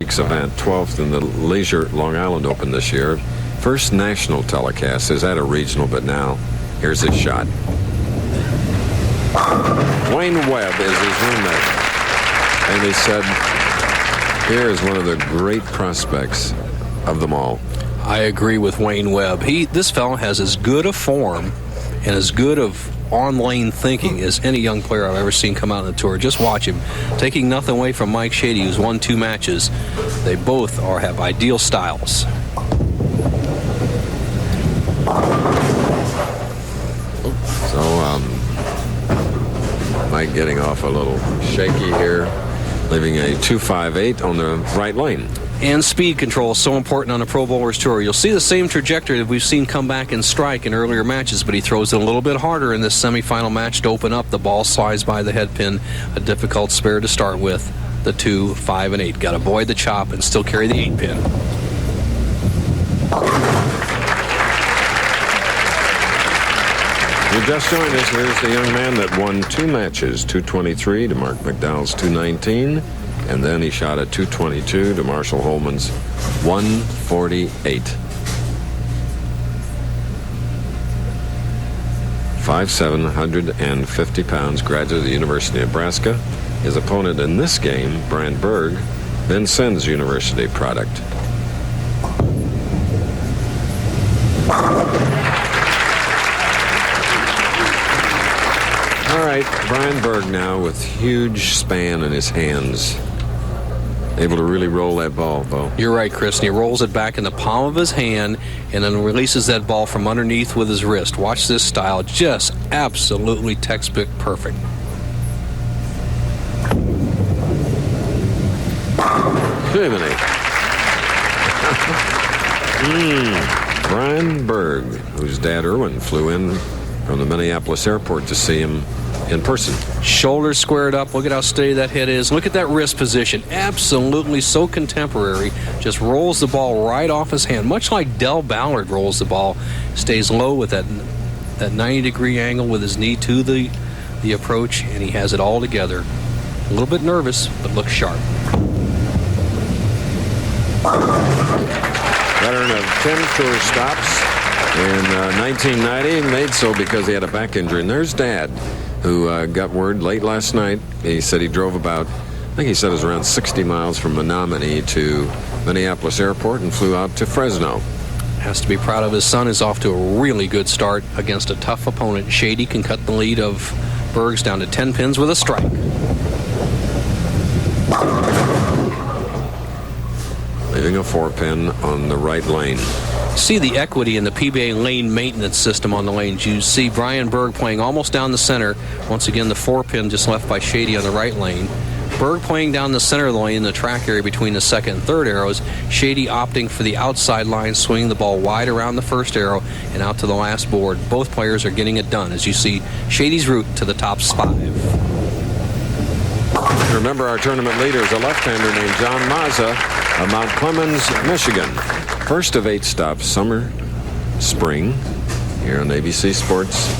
week's event, 12th in the Leisure Long Island Open this year. First national telecast. Is at a regional, but now here's his shot. Wayne Webb is his roommate. And he said, here is one of the great prospects of them all. I agree with Wayne Webb. This fellow has as good a form and as good of on-lane thinking as any young player I've ever seen come out on the tour. Just watch him. Taking nothing away from Mike Shady, who's won 2 matches. They both have ideal styles. So, Mike getting off a little shaky here, leaving a 2.58 on the right lane. And speed control is so important on a Pro Bowlers Tour. You'll see the same trajectory that we've seen come back and strike in earlier matches, but he throws it a little bit harder in this semifinal match to open up. The ball slides by the head pin, a difficult spare to start with. The 2, 5, and 8. Got to avoid the chop and still carry the 8 pin. You just joined us. Here's the young man that won 2 matches, 223 to Mark McDowell's 219. And then he shot at 222 to Marshall Holman's 148. 5'7", 150 pounds, graduate of the University of Nebraska. His opponent in this game, Brian Berg, Vincennes University product. All right, Brian Berg now with huge span in his hands. Able to really roll that ball, Bo. You're right, Chris. And he rolls it back in the palm of his hand and then releases that ball from underneath with his wrist. Watch this style. Just absolutely textbook perfect. Jiminy. Brian Berg, whose dad Erwin flew in from the Minneapolis airport to see him in person. Shoulders squared up. Look at how steady that hit is. Look at that wrist position. Absolutely so contemporary. Just rolls the ball right off his hand, much like Del Ballard rolls the ball. Stays low with that 90-degree angle with his knee to the approach, and he has it all together. A little bit nervous, but looks sharp. Veteran of 10 tour stops in 1990, made so because he had a back injury. And there's Dad, who got word late last night. He said he drove about, I think he said it was around 60 miles from Menominee to Minneapolis Airport and flew out to Fresno. Has to be proud of his son. Is off to a really good start against a tough opponent. Shady can cut the lead of Berg's down to 10 pins with a strike. Leaving a 4-pin on the right lane. See the equity in the PBA lane maintenance system on the lanes. You see Brian Berg playing almost down the center. Once again, the 4-pin just left by Shady on the right lane. Berg playing down the center of the lane in the track area between the second and third arrows. Shady opting for the outside line, swinging the ball wide around the first arrow and out to the last board. Both players are getting it done, as you see Shady's route to the top 5. Remember, our tournament leader is a left-hander named John Mazza of Mount Clemens, Michigan. First of 8 stops, summer, spring, here on ABC Sports.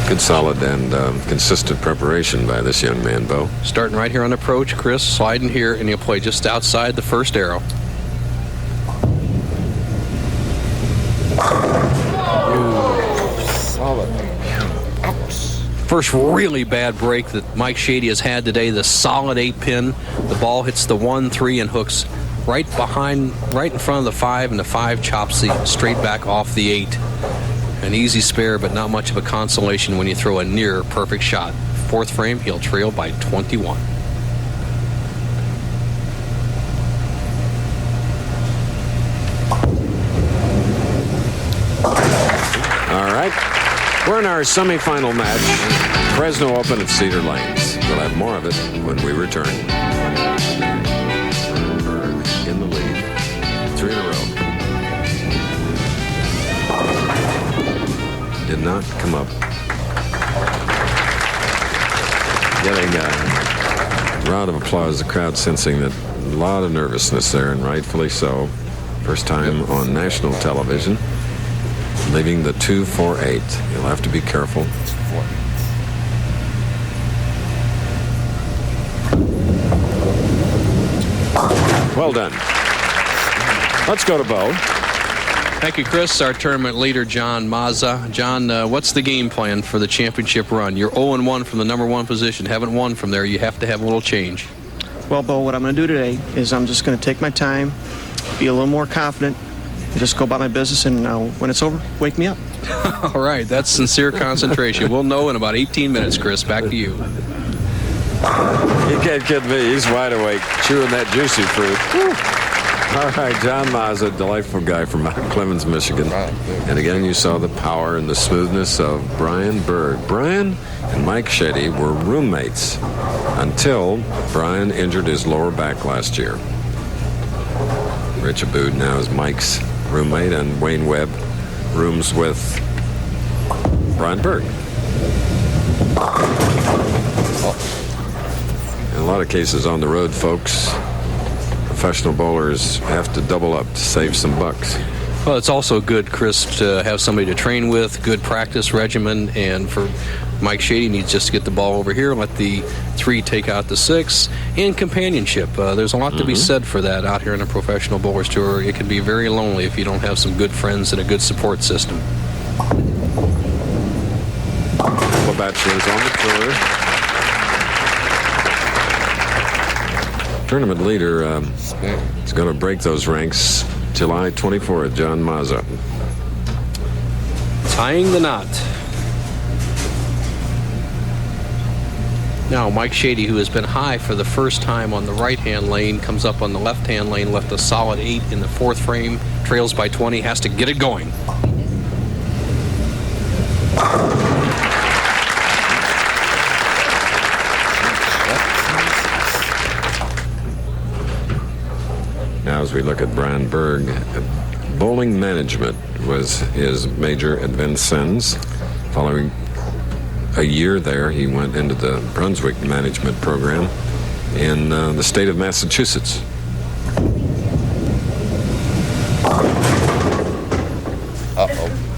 Good, solid, and consistent preparation by this young man, Bo. Starting right here on approach, Chris, sliding here, and he'll play just outside the first arrow. First really bad break that Mike Shady has had today, the solid 8-pin. The ball hits the 1, 3, and hooks right in front of the 5, and the 5 chops the straight back off the 8. An easy spare, but not much of a consolation when you throw a near perfect shot. 4th frame, he'll trail by 21. All right. We're in our semifinal match, Fresno Open at Cedar Lanes. We'll have more of it when we return. Berg in the lead, 3 in a row. Did not come up. Getting a round of applause, the crowd sensing that a lot of nervousness there, and rightfully so. First time on national television. leaving the 2-4-8. You'll have to be careful. Well done. Let's go to Bo. Thank you, Chris. Our tournament leader, John Mazza. John, what's the game plan for the championship run? You're 0-1 from the number 1 position. Haven't won from there. You have to have a little change. Well, Bo, what I'm going to do today is I'm just going to take my time, be a little more confident, and just go about my business, and when it's over, wake me up. All right. That's sincere concentration. We'll know in about 18 minutes, Chris. Back to you. You can't kid me. He's wide awake, chewing that juicy fruit. Woo. All right, John Mazza, delightful guy from Mount Clemens, Michigan. And again, you saw the power and the smoothness of Brian Berg. Brian and Mike Shady were roommates until Brian injured his lower back last year. Rich Abood now is Mike's roommate, and Wayne Webb rooms with Brian Berg. In a lot of cases on the road, folks, professional bowlers have to double up to save some bucks. Well, it's also good, Chris, to have somebody to train with, good practice regimen, and for Mike Shady needs just to get the ball over here, let the 3 take out the 6, and companionship. There's a lot to be said for that out here in a professional bowlers tour. It can be very lonely if you don't have some good friends and a good support system. The bachelors on the tour. Tournament leader is going to break those ranks July 24th, John Mazza. Tying the knot. Now, Mike Shady, who has been high for the first time on the right-hand lane, comes up on the left-hand lane, left a solid 8 in the 4th frame, trails by 20, has to get it going. Now, as we look at Brian Berg, bowling management was his major advancements. Following a year there, he went into the Brunswick management program in the state of Massachusetts.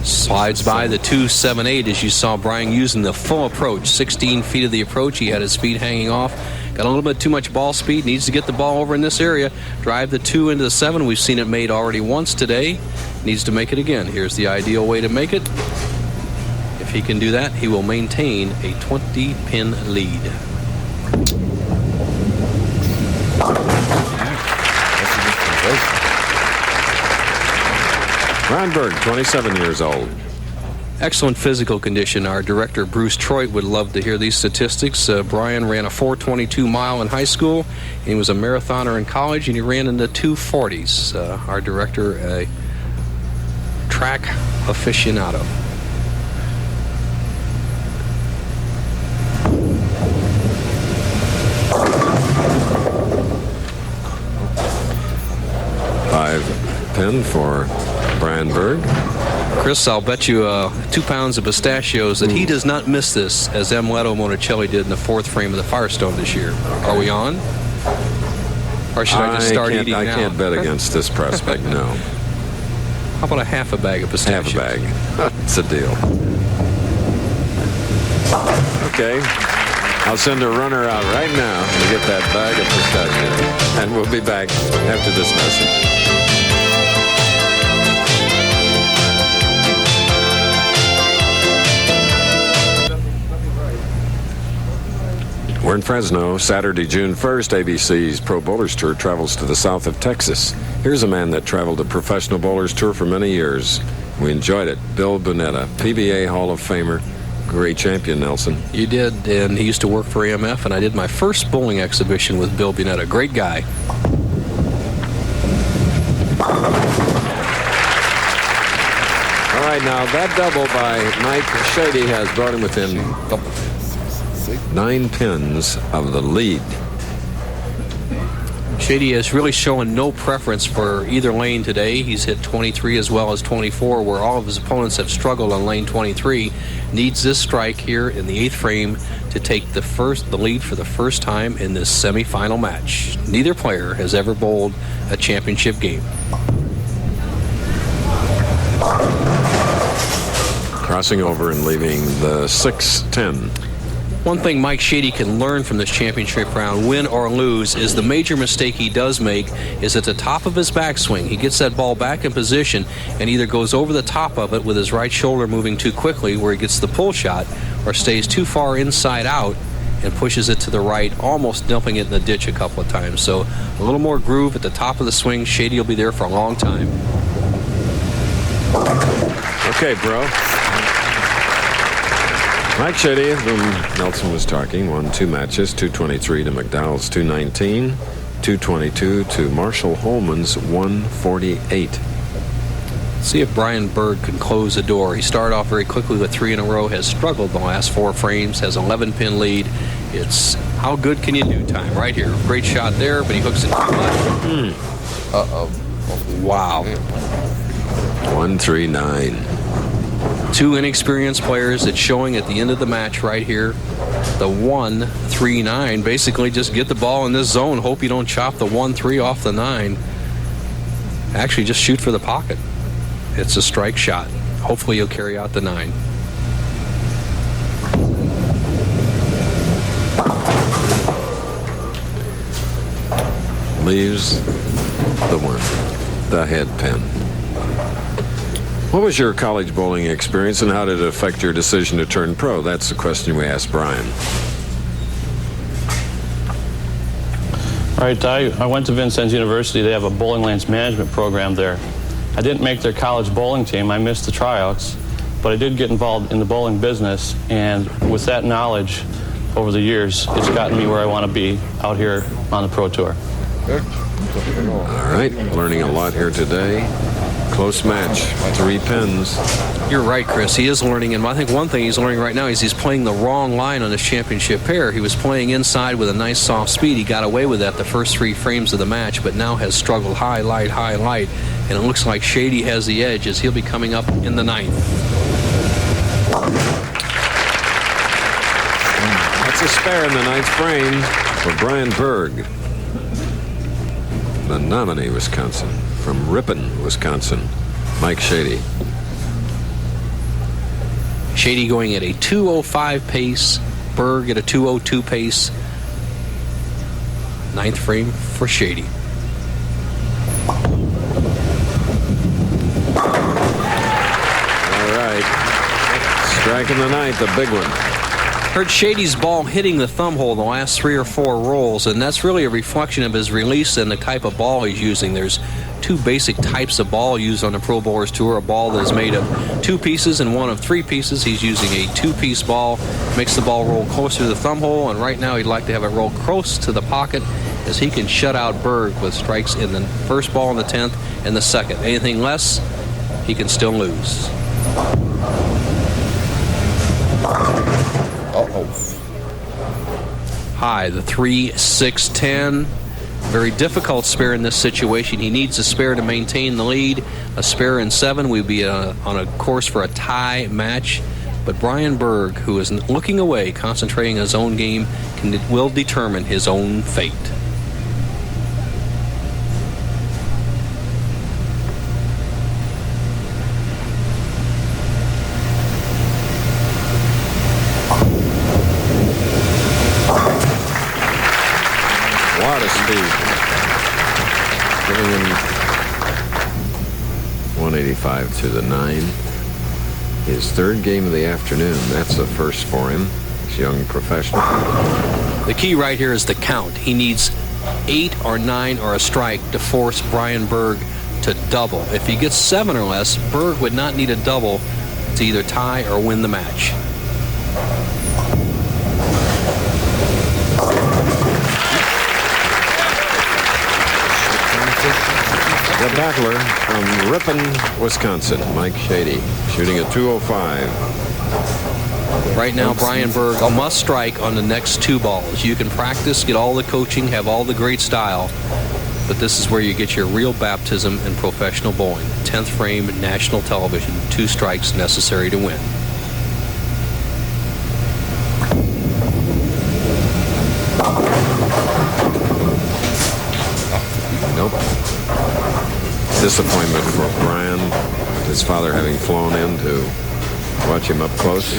Slides by the 2-7-8 as you saw Brian using the full approach. 16 feet of the approach. He had his feet hanging off. Got a little bit too much ball speed. Needs to get the ball over in this area. Drive the 2 into the 7. We've seen it made already once today. Needs to make it again. Here's the ideal way to make it. If he can do that, he will maintain a 20-pin lead. Brian Berg, 27 years old. Excellent physical condition. Our director, Bruce Troit, would love to hear these statistics. Brian ran a 4:22 mile in high school. He was a marathoner in college, and he ran in the 2:40s. Our director, a track aficionado. Pin for Brian Berg. Chris, I'll bet you 2 pounds of pistachios that he does not miss this as M. Leto Monticelli did in the 4th frame of the Firestone this year. Are we on? Or should I just start eating now? I can't bet against this prospect, no. How about a half a bag of pistachios? Half a bag. It's a deal. Okay. I'll send a runner out right now to get that bag of pistachios. And we'll be back after this message. We're in Fresno, Saturday, June 1st. ABC's Pro Bowlers Tour travels to the south of Texas. Here's a man that traveled the Professional Bowlers Tour for many years. We enjoyed it. Bill Bunetta, PBA Hall of Famer, great champion, Nelson. You did, and he used to work for AMF, and I did my first bowling exhibition with Bill Bunetta. Great guy. All right, now that double by Mike Shady has brought him within 9 pins of the lead. Shady has really shown no preference for either lane today. He's hit 23 as well as 24, where all of his opponents have struggled on lane 23. Needs this strike here in the 8th frame to take the lead for the first time in this semifinal match. Neither player has ever bowled a championship game. crossing over and leaving the 6-10. One thing Mike Shady can learn from this championship round, win or lose, is the major mistake he does make is at the top of his backswing. He gets that ball back in position and either goes over the top of it with his right shoulder moving too quickly where he gets the pull shot, or stays too far inside out and pushes it to the right, almost dumping it in the ditch a couple of times. So a little more groove at the top of the swing. Shady will be there for a long time. Okay, bro. Mike Shady, whom Nelson was talking, won 2 matches, 223 to McDowell's 219, 222 to Marshall Holman's 148. See if Brian Berg can close the door. He started off very quickly with 3 in a row, has struggled the last 4 frames, has 11-pin lead. It's how good can you do time right here. Great shot there, but he hooks it too much. Uh-oh. Wow. 139. 2 inexperienced players. It's showing at the end of the match right here. The 1-3-9. Basically just get the ball in this zone. Hope you don't chop the 1-3 off the 9. Actually just shoot for the pocket. It's a strike shot. Hopefully you'll carry out the 9. Leaves the 1, the head pin. What was your college bowling experience and how did it affect your decision to turn pro? That's the question we asked Brian. Right, I went to Vincennes University. They have a bowling lanes management program there. I didn't make their college bowling team. I missed the tryouts, but I did get involved in the bowling business, and with that knowledge over the years, it's gotten me where I want to be out here on the Pro Tour. All right, learning a lot here today. Close match, 3 pins. You're right, Chris. He is learning, and I think one thing he's learning right now is he's playing the wrong line on his championship pair. He was playing inside with a nice soft speed. He got away with that the first 3 frames of the match, but now has struggled high, light, and it looks like Shady has the edge as he'll be coming up in the 9th. That's a spare in the 9th frame for Brian Berg, Menominee, Wisconsin. From Ripon, Wisconsin, Mike Shady. Shady going at a 2:05 pace, Berg at a 2:02 pace. 9th frame for Shady. All right. Striking the 9th, a big one. Heard Shady's ball hitting the thumb hole the last 3 or 4 rolls, and that's really a reflection of his release and the type of ball he's using. There's 2 basic types of ball used on the Pro Bowlers Tour. A ball that is made of 2 pieces and one of 3 pieces. He's using a 2-piece ball, makes the ball roll closer to the thumb hole, and right now he'd like to have it roll close to the pocket as he can shut out Berg with strikes in the first ball in the 10th and the second. Anything less, he can still lose. High, the 3-6-10. Very difficult spare in this situation. He needs a spare to maintain the lead. A spare in 7, we'd be on a course for a tie match. But Brian Berg, who is looking away, concentrating on his own game, will determine his own fate. Lot of speed. Giving him 185 to the 9. His 3rd game of the afternoon. That's a first for him. He's a young professional. The key right here is the count. He needs 8 or 9 or a strike to force Brian Berg to double. If he gets 7 or less, Berg would not need a double to either tie or win the match. The battler from Ripon, Wisconsin, Mike Shady, shooting a 205. Right now, Brian Berg must strike on the next 2 balls. You can practice, get all the coaching, have all the great style, but this is where you get your real baptism in professional bowling. 10th frame, national television, 2 strikes necessary to win. Nope. Disappointment for Brian, his father having flown into watch him up close.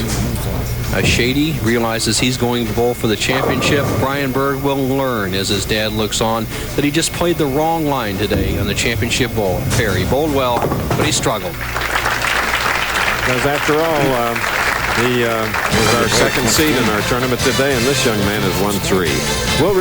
Shady realizes he's going to bowl for the championship. Brian Berg will learn as his dad looks on that he just played the wrong line today on the championship bowl. He bowled well, but he struggled. Because after all, he was our second seed in our tournament today, and this young man has won 3. We'll